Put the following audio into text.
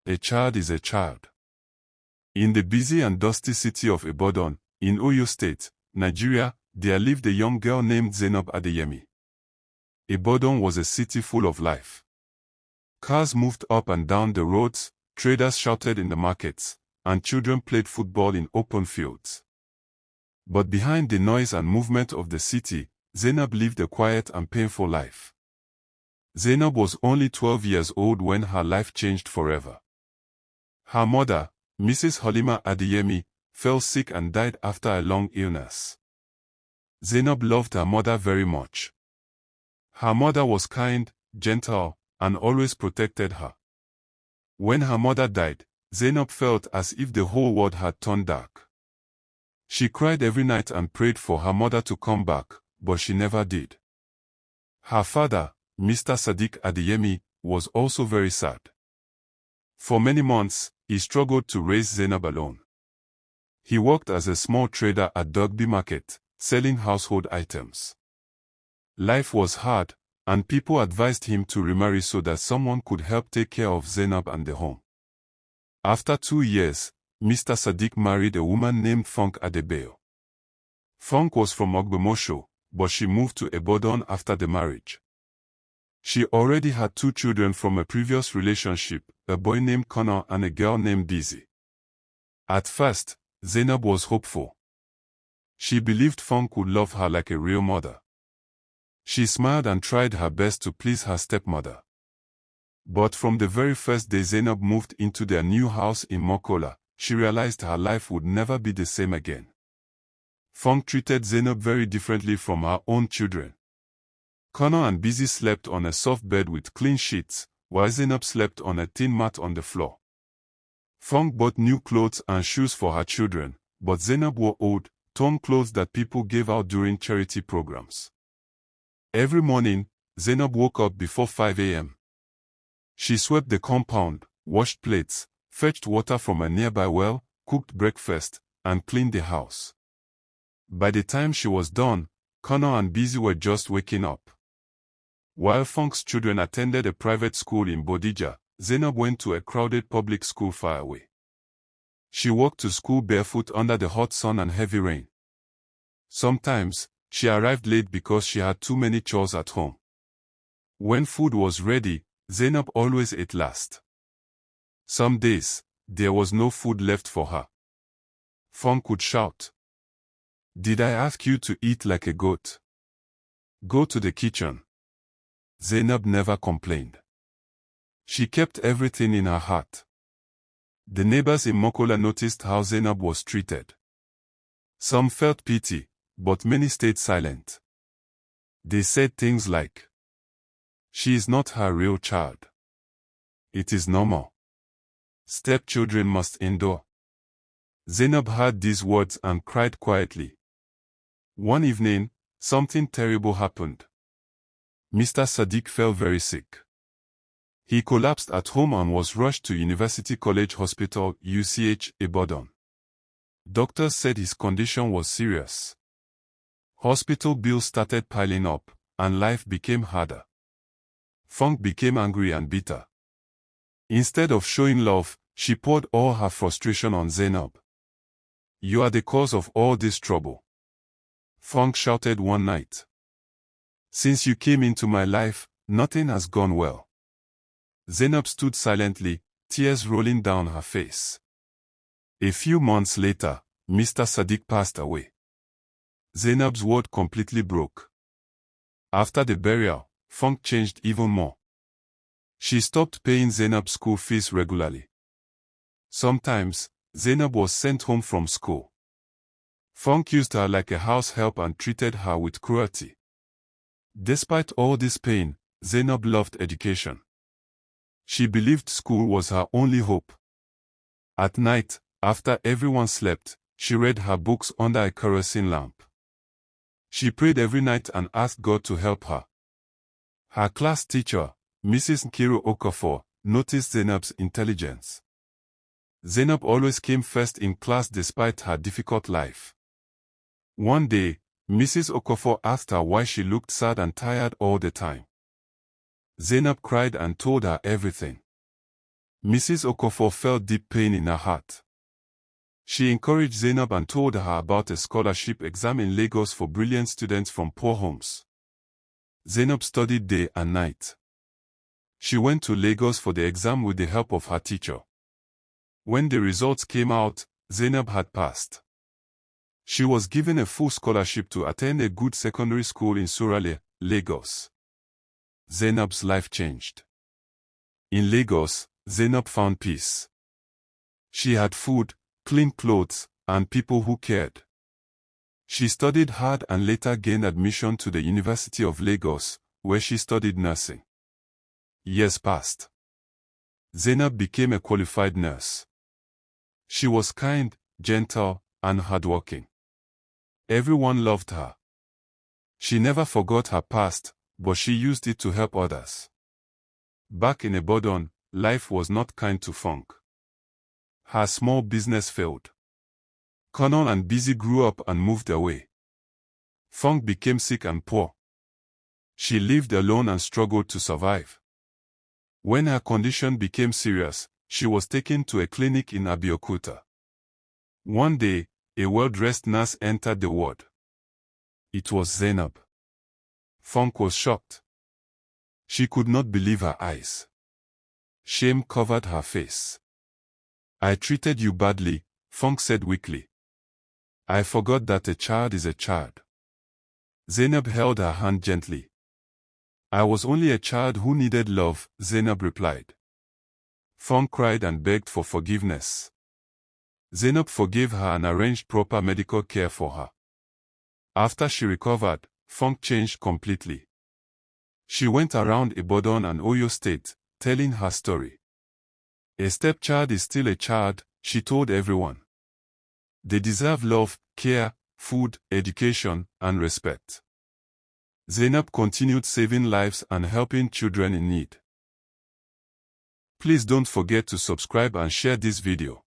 A child is a child. In the busy and dusty city of Ibadan, in Oyo State, Nigeria, there lived a young girl named Zainab Adeyemi. Ibadan was a city full of life. Cars moved up and down the roads, traders shouted in the markets, and children played football in open fields. But behind the noise and movement of the city, Zainab lived a quiet and painful life. Zainab was only 12 years old when her life changed forever. Her mother, Mrs. Halima Adeyemi, fell sick and died after a long illness. Zainab loved her mother very much. Her mother was kind, gentle, and always protected her. When her mother died, Zainab felt as if the whole world had turned dark. She cried every night and prayed for her mother to come back, but she never did. Her father, Mr. Sadiq Adeyemi, was also very sad. For many months, he struggled to raise Zainab alone. He worked as a small trader at Dogby Market, selling household items. Life was hard, and people advised him to remarry so that someone could help take care of Zainab and the home. After 2 years, Mr. Sadiq married a woman named Funk Adebayo. Funk was from Ogbomosho, but she moved to Ibadan after the marriage. She already had 2 children from a previous relationship, a boy named Connor and a girl named Dizzy. At first, Zainab was hopeful. She believed Funk would love her like a real mother. She smiled and tried her best to please her stepmother. But from the very first day Zainab moved into their new house in Mokola, she realized her life would never be the same again. Funk treated Zainab very differently from her own children. Connor and Busy slept on a soft bed with clean sheets, while Zainab slept on a thin mat on the floor. Funk bought new clothes and shoes for her children, but Zainab wore old, torn clothes that people gave out during charity programs. Every morning, Zainab woke up before 5 a.m. She swept the compound, washed plates, fetched water from a nearby well, cooked breakfast, and cleaned the house. By the time she was done, Connor and Busy were just waking up. While Funk's children attended a private school in Bodija, Zainab went to a crowded public school far away. She walked to school barefoot under the hot sun and heavy rain. Sometimes, she arrived late because she had too many chores at home. When food was ready, Zainab always ate last. Some days, there was no food left for her. Funk would shout, "Did I ask you to eat like a goat? Go to the kitchen." Zainab never complained. She kept everything in her heart. The neighbors in Mokola noticed how Zainab was treated. Some felt pity, but many stayed silent. They said things like, "She is not her real child. It is normal. Stepchildren must endure." Zainab heard these words and cried quietly. One evening, something terrible happened. Mr. Sadiq fell very sick. He collapsed at home and was rushed to University College Hospital, UCH, Ibadan. Doctors said his condition was serious. Hospital bills started piling up, and life became harder. Funk became angry and bitter. Instead of showing love, she poured all her frustration on Zainab. "You are the cause of all this trouble," Funk shouted one night. "Since you came into my life, nothing has gone well." Zainab stood silently, tears rolling down her face. A few months later, Mr. Sadiq passed away. Zainab's world completely broke. After the burial, Funk changed even more. She stopped paying Zainab's school fees regularly. Sometimes, Zainab was sent home from school. Funk used her like a house help and treated her with cruelty. Despite all this pain, Zainab loved education. She believed school was her only hope. At night, after everyone slept, she read her books under a kerosene lamp. She prayed every night and asked God to help her. Her class teacher, Mrs. Nkiru Okafor, noticed Zainab's intelligence. Zainab always came first in class despite her difficult life. One day, Mrs. Okafor asked her why she looked sad and tired all the time. Zainab cried and told her everything. Mrs. Okofor felt deep pain in her heart. She encouraged Zainab and told her about a scholarship exam in Lagos for brilliant students from poor homes. Zainab studied day and night. She went to Lagos for the exam with the help of her teacher. When the results came out, Zainab had passed. She was given a full scholarship to attend a good secondary school in Surulere, Lagos. Zainab's life changed. In Lagos, Zainab found peace. She had food, clean clothes, and people who cared. She studied hard and later gained admission to the University of Lagos, where she studied nursing. Years passed. Zainab became a qualified nurse. She was kind, gentle, and hardworking. Everyone loved her. She never forgot her past, but she used it to help others. Back in Ibadan, life was not kind to Funk. Her small business failed. Conan and Busy grew up and moved away. Funk became sick and poor. She lived alone and struggled to survive. When her condition became serious, she was taken to a clinic in Abeokuta. One day, a well-dressed nurse entered the ward. It was Zainab. Funk was shocked. She could not believe her eyes. Shame covered her face. "I treated you badly," Funk said weakly. "I forgot that a child is a child." Zainab held her hand gently. "I was only a child who needed love," Zainab replied. Funk cried and begged for forgiveness. Zainab forgave her and arranged proper medical care for her. After she recovered, Funk changed completely. She went around Ibadan and Oyo State, telling her story. "A stepchild is still a child," she told everyone. "They deserve love, care, food, education, and respect." Zainab continued saving lives and helping children in need. Please don't forget to subscribe and share this video.